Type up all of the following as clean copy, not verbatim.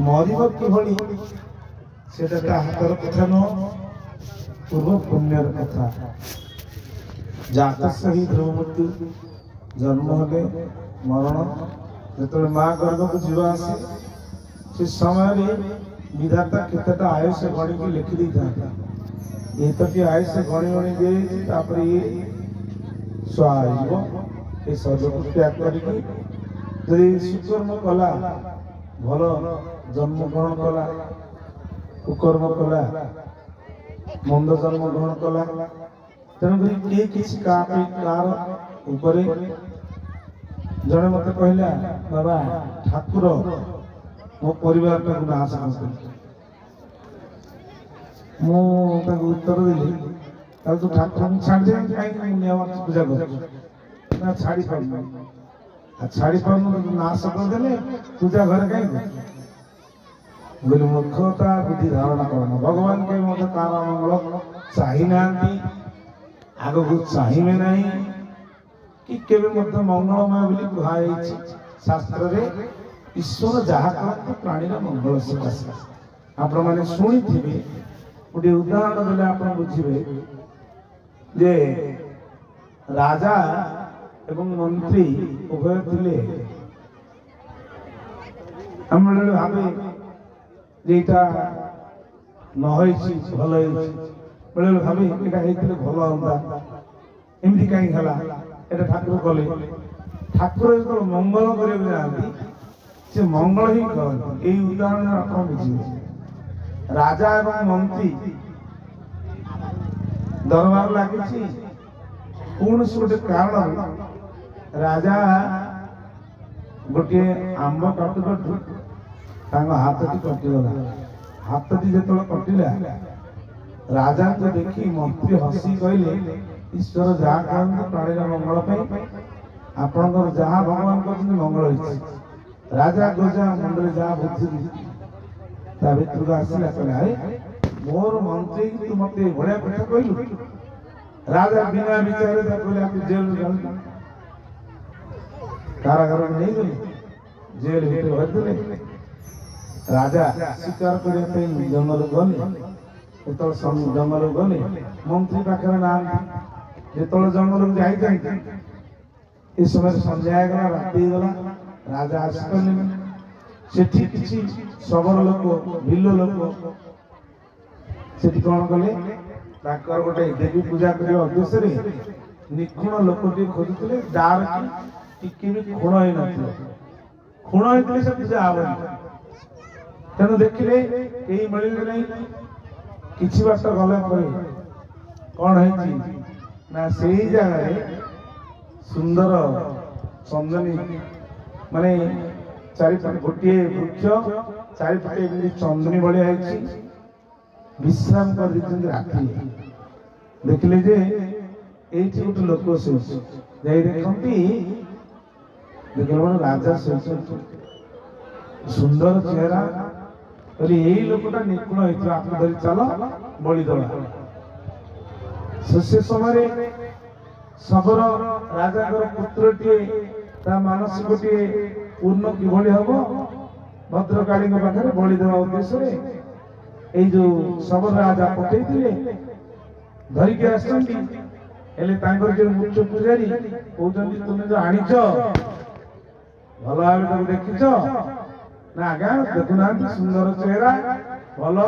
ମରିବ କିଭଳି ସେଟା ତା ହାତର କଥା ନୁହଁ, ପୂର୍ବ ପୁଣ୍ୟର କଥା। ଜାତସ୍ୟ ହି ଧ୍ରୁବମୂର୍ତ୍ତି, ଜନ୍ମ ହେଲେ ମରଣ। ଯେତେବେଳେ ମା ଗର୍ଭକୁ ଯିବା ଆସେ ସେ ସମୟରେ ବିଧାତା କେତେଟା ଆୟୁଷ ଗଣିକି ଲେଖି ଦେଇଥାନ୍ତି। ଏତକି ଆୟୁଷ ଗଣି ଗଣି ଦେଇଛି, ତାପରେ ଇଏ ସ୍ୱା ହେଇଯିବ। ଏ ଶରୀରକୁ ତ୍ୟାଗ କରିକି ଯଦି ସୁକର୍ମ କଲା, ଭଲ ଜନ୍ମ ଗ୍ରହଣ କଲା, କୁକର୍ମ କଲା, ମନ୍ଦ ଜନ୍ମ ଗ୍ରହଣ କଲା, ତେଣୁକରି କିଏ କିଛି କାହାର ଉପରେ। ଜଣେ ମତେ କହିଲା, ବାବା ଠାକୁର ମୋ ପରିବାରଟାକୁ ନାଶ କରିଦେଲେ। ମୁଁ ତାକୁ ଉତ୍ତର ଦେଲି, ତାହେଲେ ତୁ ଠାକୁରଙ୍କୁ ଛାଡ଼ିଦେ, କାହିଁକି ନିୟମ ପୂଜା କରୁଛୁ? ନା ଛାଡ଼ି ପାରୁନୁ। ଆଉ ଛାଡ଼ି ପାରୁନୁ, ନାଶ କରିଦେଲେ ପୂଜା ଘରେ କାହିଁକି? ବୋଲି ମୂର୍ଖତା ବୁଦ୍ଧି ଧାରଣା କରନା। ଭଗବାନ କେବେ ମଧ୍ୟ କାହାର ମଙ୍ଗଳ ଚାହିଁ ନାହାନ୍ତି, ଆଗକୁ ଚାହିଁବେ ନାହିଁ, କି କେବେ ମଧ୍ୟ ମଙ୍ଗଳମୟ ବୋଲି କୁହାଯାଇଛି ଶାସ୍ତ୍ରରେ। ଈଶ୍ୱର ଯାହା କରନ୍ତି ପ୍ରାଣୀର ମଙ୍ଗଳ ସକାଶେ। ଆପଣମାନେ ଶୁଣିଥିବେ, ଗୋଟିଏ ଉଦାହରଣ ଦେଲେ ଆପଣ ବୁଝିବେ ଯେ ରାଜା ଏବଂ ମନ୍ତ୍ରୀ ଉଭୟ ଥିଲେ। ଆମେ ବେଳେ ଭାବେ ଯେ ଏଇଟା ନ ହେଇଛି ଭଲ ହେଇଛି, ବେଳେବେଳେ ଭାବେ ଏଇଟା ହେଇଥିଲେ ଭଲ ହୁଅନ୍ତା, ଏମିତି କାହିଁକି ହେଲା, ଏଇଟା ଠାକୁର କଲେ। ଠାକୁର ଯେତେବେଳେ ମଙ୍ଗଳ କରିବାକୁ ଯାଆନ୍ତି ସେ ମଙ୍ଗଳ ହିଁ କରନ୍ତି। ଏଇ ଉଦାହରଣ ଆପଣ ବୁଝିବେ। ରାଜା ଏବଂ ମନ୍ତ୍ରୀ ଦରବାର ଲାଗିଛି, କୌଣସି ଗୋଟେ କାରଣରୁ ରାଜା ଗୋଟିଏ ଆମ୍ବ କାଟୁ କାଟୁ ତାଙ୍କ ହାତଟି କଟିଗଲା। ହାତଟି ଯେତେବେଳେ କଟିଲା, ରାଜାଙ୍କୁ ଦେଖି ମନ୍ତ୍ରୀ ହସି କହିଲେ, ଈଶ୍ୱର ଯାହା କରନ୍ତି ପ୍ରାଣୀର ମଙ୍ଗଳ ପାଇଁ, ଆପଣଙ୍କର ଯାହା ଭଗବାନ କରିଛନ୍ତି ମଙ୍ଗଳ ହେଇଛି। ରାଜା ଗୋଜା ମୁଣ୍ଡରେ ଯାହା ବୁଦ୍ଧି ତା ଭିତରକୁ ଆସିଲା, କହିଲେ, ଆରେ ମୋର ମନ୍ତ୍ରୀ ତୁ ମତେ ଭଳିଆ କଥା କହିଲୁ? ରାଜା ବିନା ବିଚାରରେ ତାକୁ କହିଲେ, ଆପଣ ଜେଲରୁ ଯାଆନ୍ତୁ। କାରାଗାରକୁ ନେଇଗଲେ, ଜେଲ ଭିତରେ ଭରିଦେଲେ। ରାଜା ଶିକାର କରିବା ପାଇଁ ଜଙ୍ଗଲକୁ ଗଲେ। ଯେତେବେଳେ ଜଙ୍ଗଲକୁ ଗଲେ, ମନ୍ତ୍ରୀ ପାଖରେ ନାହାନ୍ତି। ଯେତେବେଳେ ଜଙ୍ଗଲକୁ ଯାଇଛନ୍ତି, ଏ ସମୟରେ ସନ୍ଧ୍ୟା ହେଇଗଲା, ରାତି ହେଇଗଲା, ରାଜା ଆସିପାରିଲେନି। ସେଠି କିଛି ଶବର ଲୋକ, ଭିଲ ଲୋକ ସେଠି କଣ କଲେ, ତାଙ୍କର ଗୋଟେ ଦେବୀ ପୂଜା କରିବା ଉଦ୍ଦେଶ୍ୟରେ ନିଖୁଣ ଲୋକଟିଏ ଖୋଜୁଥିଲେ, ଯାହାର କି ଟିକେ ବି ଖୁଣ ହେଇନଥିଲା। ଖୁଣ ହେଇଥିଲେ ସେ ପୂଜା ହବନି। ତେଣୁ ଦେଖିଲେ କେହି ମିଳିଲେ ନାହିଁ। କିଛି ବାଟ ଗଲା ପରେ କଣ ହେଇଛି ନା, ସେଇ ଜାଗାରେ ସୁନ୍ଦର ଚନ୍ଦନୀ, ମାନେ ଚାରିପଟେ ଗୋଟିଏ ବୃକ୍ଷ, ଚାରିପଟେ ଏମିତି ଚନ୍ଦନୀ ଭଳିଆ ହେଇଛି, ବିଶ୍ରାମ କରିଦେଇଛନ୍ତି ରାତିରେ। ଦେଖିଲେ ଯେ ଏଇଠି ଗୋଟେ ଲୋକ ଶୋଇଛି। ଯାଇ ଦେଖନ୍ତି, ଦେଖିଲା ରାଜା ଶୋଇଛନ୍ତି, ସୁନ୍ଦର ଚେହେରା। କହିଲେ ଏଇ ଲୋକଟା ନିପୁଣ ହେଇଥିବ, ଆକୁ ଧରି ଚାଲ ବଳିଦବା। ସେ ସମୟରେ ଶବର ରାଜାଙ୍କର ପୁତ୍ରଟିଏ, ତା ମାନସିକଟିଏ ପୂର୍ଣ୍ଣ କିଭଳି ହବ, ଭଦ୍ରକାଳୀଙ୍କ ପାଖରେ ବଳିଦେବା ଉଦ୍ଦେଶ୍ୟରେ ଏଇ ଯୋଉ ଶବର ରାଜା ପଠେଇଥିଲେ, ଧରିକି ଆସିଛନ୍ତି। ହେଲେ ତାଙ୍କର ଯୋଉ ମୁଖ୍ୟ ପୂଜାରୀ କହୁଛନ୍ତି, ତୁମେ ଯୋଉ ଆଣିଛ ଭଲ ଭାବେ ତାକୁ ଦେଖିଛ ନା? ଆଜ୍ଞା ଦେଖୁନାହାନ୍ତି, ସୁନ୍ଦର ଚେହେରା, ଭଲ,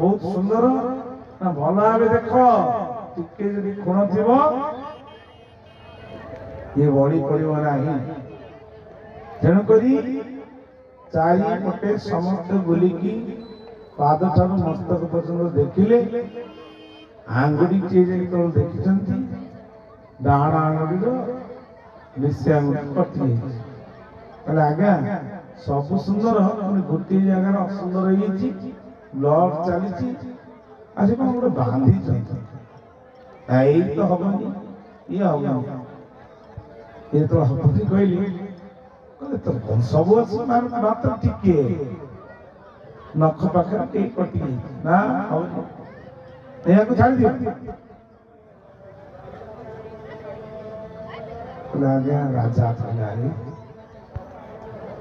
ବହୁତ ସୁନ୍ଦର। ନା ଭଲ ଭାବେ ଦେଖ, ଟିକେ ଯଦି ଖୁଣ ଥିବ ଇଏ ବଳି ପଡିବ ନାହିଁ। ତେଣୁକରି ଚାରିପଟେ ସମସ୍ତେ ବୁଲିକି ପାଦ ଠାରୁ ମସ୍ତକ ପର୍ଯ୍ୟନ୍ତ ଦେଖିଲେ। ଆଙ୍ଗୁଠିଟିଏ ଯେତେବେଳେ ଦେଖିଛନ୍ତି, ଡାହାଣ ଆଙ୍ଗୁଠିର ବେଶୀ ଆଙ୍ଗୁଠି କଟିଯାଇଛି। କହିଲେ ଆଜ୍ଞା ସବୁ ସୁନ୍ଦର, ଗୋଟିଏ ଜାଗାରେ ଅସୁନ୍ଦର ହେଇଯାଇଛି, ବ୍ଲଡ ଚାଲିଛି, ଆଜି କଣ ଗୋଟେ ବାନ୍ଧିଛନ୍ତି? ଏଇ ତ ହବନି, ଇଏ ହବନି। ଏ ତ ହବନି କହିଲି। କହିଲେ ତ ସବୁ ଅଛି, ମାତ୍ର ଟିକେ ନଖ ପାଖରେ ଟିକେ କଟିଯାଇଛି। ନା ହବନି, ଏହାକୁ ଛାଡ଼ିଦିଅ। ଆଜ୍ଞା ରାଜା ଥିଲେ,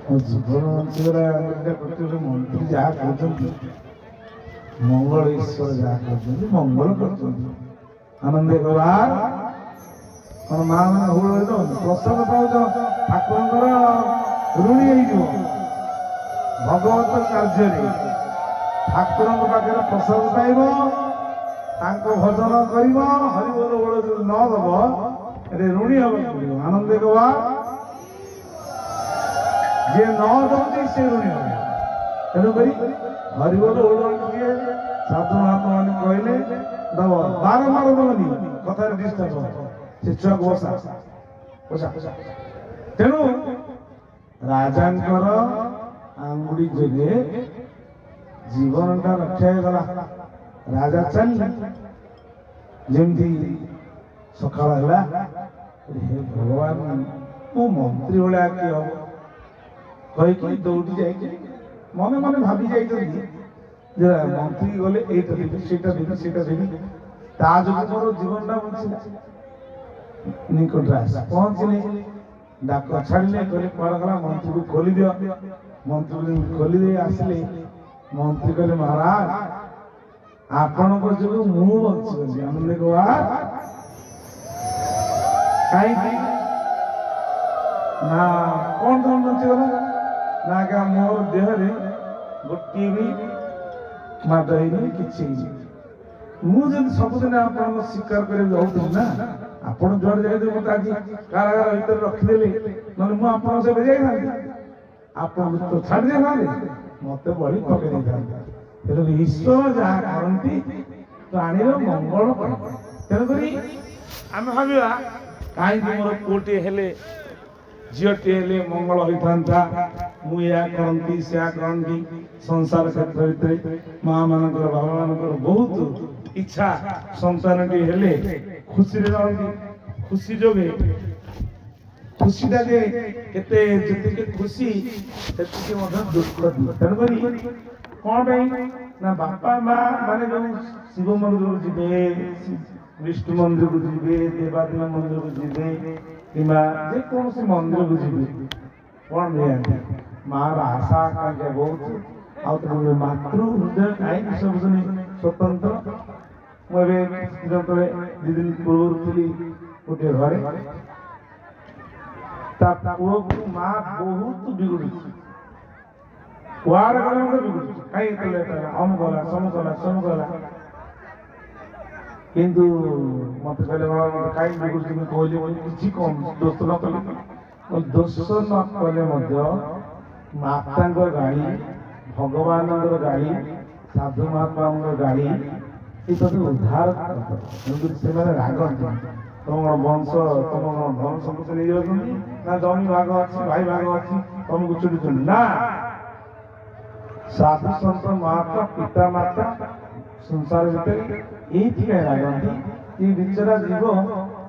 ଜୀବନ ବଞ୍ଚିଗଲା ଗୋଟେ ମନ୍ତ୍ରୀ ଯାହା କହୁଛନ୍ତି ମଙ୍ଗଳ ଈଶ୍ୱର ଯାହା କରୁଛନ୍ତି ମଙ୍ଗଳ କରୁଛନ୍ତି। ଆନନ୍ଦ ଗବାର କଣ ମା ମାନେ ହୁଳ ପ୍ରସାଦ ପାଉଛ ଠାକୁରଙ୍କର ଋଣୀ ହେଇଯିବ। ଭଗବତ କାର୍ଯ୍ୟରେ ଠାକୁରଙ୍କ ପାଖରେ ପ୍ରସାଦ ପାଇବ, ତାଙ୍କ ଭଜନ କରିବ, ହରିବୋଲ ବୋଳ ଯଦି ନ ଦବ ଏରେ ଋଣୀ ହବାକୁ ପଡିବ। ଆନନ୍ଦ ଗବାର ଯିଏ ନ ଦଉଛି ସେ ଋଣୀ ହବ। ତେଣୁକରି ହରିବୋଲ ବୋଳ ଟିକେ ସାଧୁ ମହାତ୍ମା ମାନେ କହିଲେ ଦବ, ବାରମ୍ବାର ଦବନି, କଥାରେ ଡିଷ୍ଟର୍ବ ହବ, ସେ ଛୁଆକୁ ବସା। ତେଣୁ ରାଜାଙ୍କର ଆଙ୍ଗୁଳି ଯୋଗେ ଜୀବନଟା ରକ୍ଷା ହେଇଗଲା। ରାଜା ଚାଲିଲେ, ଯେମିତି ସକାଳ ହେଲା, ହେ ଭଗବାନ ମୋ ମନ୍ତ୍ରୀ ଭଳିଆ କିଏ ହବ କହିକି ଦୌଡ଼ି ଯାଇକି ମନେ ମନେ ଭାବି ଯାଇଛନ୍ତି ଯେ ମନ୍ତ୍ରୀ ଗଲେ ଏଇଟା ଦେବି ସେଇଟା ଦେବି ସେଇଟା ଦେବି, ତା ଯୋଗୁଁ ମୋର ଜୀବନଟା ବଞ୍ଚିଲା। ନିକଟରେ ଆସି ପହଞ୍ଚିଲେ, ଡାକ ଛାଡ଼ିଲେ, କହିଲେ କୁଆଡ଼େ ଗଲା, ମନ୍ତ୍ରୀକୁ ଖୋଲି ଦିଅ। ମନ୍ତ୍ରୀକୁ ଖୋଲି ଦେଇ ଆସିଲେ, ମନ୍ତ୍ରୀ କହିଲେ ମହାରାଜ ଆପଣଙ୍କ ଯୋଗୁଁ ମୁଁ ବଞ୍ଚିଗଲି। ଆନନ୍ଦ ଗବାର କାହିଁକି ନା କଣ ତମେ ବଞ୍ଚିଗଲା ନା ଆଜ୍ଞା ମୋର ଦେହରେ ଗୋଟିଏ ବି ମାଡ଼ ହେଇନି, କିଛି ହେଇନି। ମୁଁ ଯଦି ସବୁଦିନ ଆପଣଙ୍କ ସ୍ୱୀକାର କରିବାକୁ ଯାଉଥିଲି ନା, ଆପଣ ଯୁଆଡେ ଯାଇଥିଲେ ମତେ ଆଜି କାରାଗାର ଭିତରେ ରଖିଦେଲେ, ନହେଲେ ମୁଁ ଆପଣଙ୍କ ସହିତ ଯାଇଥାନ୍ତି, ଆପଣଙ୍କୁ ତ ଛାଡି ଦେଇଥାନ୍ତି, ମତେ ବଳି ପକେଇ ଦେଇଥାନ୍ତି। ତେଣୁ ଈଶ୍ୱର ଯାହା କରନ୍ତି ପ୍ରାଣୀର ମଙ୍ଗଳ ପାଇଁ। ତେଣୁକରି ଆମେ ଭାବିବା କାହିଁକି ମୋର ପୁଅଟିଏ ହେଲେ ଝିଅଟିଏ ହେଲେ ମଙ୍ଗଳ ହୋଇଥାନ୍ତା, ମୁଁ ଏହା କରନ୍ତି ସେୟା କରନ୍ତି। ସଂସାର କ୍ଷେତ୍ର ଭିତରେ ମା ମାନଙ୍କର ବାବା ମାନଙ୍କର ବହୁତ ଇଚ୍ଛା ସନ୍ତାନଟି ହେଲେ ଖୁସିରେ ରହନ୍ତି। ଖୁସି ଯୋଗେ ଖୁସିଟା ଯେ କେତେ ଯେତିକି ଖୁସି ସେତିକି ମଧ୍ୟ ଦୁଃଖ। ତେଣୁକରି କଣ ପାଇଁ ନା ବାପା ମା ମାନେ ଯୋଉ ଶିବ ମନ୍ଦିରକୁ ଯିବେ, ବିଷ୍ଣୁ ମନ୍ଦିରକୁ ଯିବେ, ଦେବାଦେବ ମନ୍ଦିରକୁ ଯିବେ, କିମ୍ବା ଯେକୌଣସି ମନ୍ଦିରକୁ ଯିବେ, କଣ ନିଅନ୍ତି ମାର ଆଶା ଆକାଂକ୍ଷା ବହୁତ। ଆଉ ତେଣୁ ମାତୃ ହୃଦୟ କାହିଁକି ସବୁଦିନ ସ୍ୱତନ୍ତ୍ର। ମୁଁ ଏବେ ଦିନ ତଳେ 2 ଦିନ ପୂର୍ବରୁ ଥିଲି ଗୋଟିଏ ଘରେ, ତା ପୁଅକୁ ମା ବହୁତ ବିଗୁଡୁଛି, କୁଆଡେ ଗଲେ ମଧ୍ୟ ବିଗୁଡୁଛି, କାହିଁକି କଲେ ଅମୁକ ହେଲା ସମୁକ ହେଲା ସମୁକ ହେଲା। କିନ୍ତୁ ମତେ କହିଲେ ବାବା କାହିଁକି ବିଗୁଡୁଛି, ମୁଁ କହିଲି କିଛି କମ ଦୋଷ ନ କଲେ, ଦୋଷ ନ କଲେ ମଧ୍ୟ ମାତାଙ୍କ ଗାଳି, ଭଗବାନଙ୍କର ଗାଳି, ସାଧୁ ମହାତ୍ମାଙ୍କର ଗାଳି ଏ ସବୁ ଉଦ୍ଧାର କରିଦେବ। ସେମାନେ ରାଗନ୍ତି, ତମ ବଂଶ ତମ ଧନ ସମ୍ପତ୍ତି ନେଇଯାଉଛନ୍ତି ନା, ଜମି ଭାଗ ଅଛି, ଭାଇ ଭାଗ ଅଛି, ତମକୁ ଚିଡୁଛନ୍ତି ନା। ସାଧୁ ସନ୍ଥ ମହାତ୍ମା ପିତା ମାତା ସଂସାର ଭିତରେ ଏଇଥିପାଇଁ ରାଗନ୍ତି, ଏ ବିଚରା ଜୀବ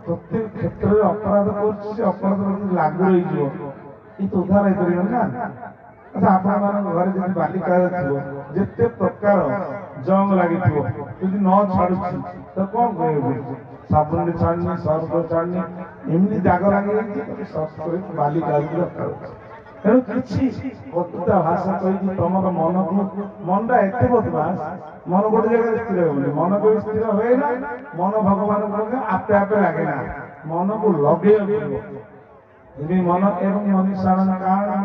ପ୍ରତ୍ୟେକ କ୍ଷେତ୍ରରେ ଅପରାଧ କରୁଛି, ସେ ଅପରାଧ ଲାଗୁ ରହିଯିବ, ଏ ତ ଉଦ୍ଧାର ହେଇପାରିବ ନା। ଆଚ୍ଛା ଆପଣମାନଙ୍କ ଘରେ ଯଦି ବାଲିକାୟ ଥିବ, ଯେତେ ପ୍ରକାର ଜଙ୍ଗ ଲାଗିଥିବ, ଯଦି ନ ଛାଡୁଛି ତ କଣ କହିବ, ସାବୁନରେ ଛାଡୁନି, ସର୍ଫରେ ଛାଡୁନି, ଏମିତି ଦାଗ ଲାଗିଯାଇଛି, ସର୍ଫରେ ବାଲିକାୟ ଦରକାର। ତେଣୁ କିଛି କଟୁତା ଭାଷା କହିକି ତମର ମନଟା ଏତେ ବଦମାସ, ମନ ଗୋଟେ ଜାଗାରେ ସ୍ଥିର ହେଉନି। ମନ କେବେ ସ୍ଥିର ହୁଏ ନା, ମନ ଭଗବାନଙ୍କ ଆପେ ଆପେ ଲାଗେ ନା, ମନକୁ ଲଗେଇବାକୁ ପଡିବ। ମନ ଏବଂ ମନୁଷ୍ୟ କାରଣ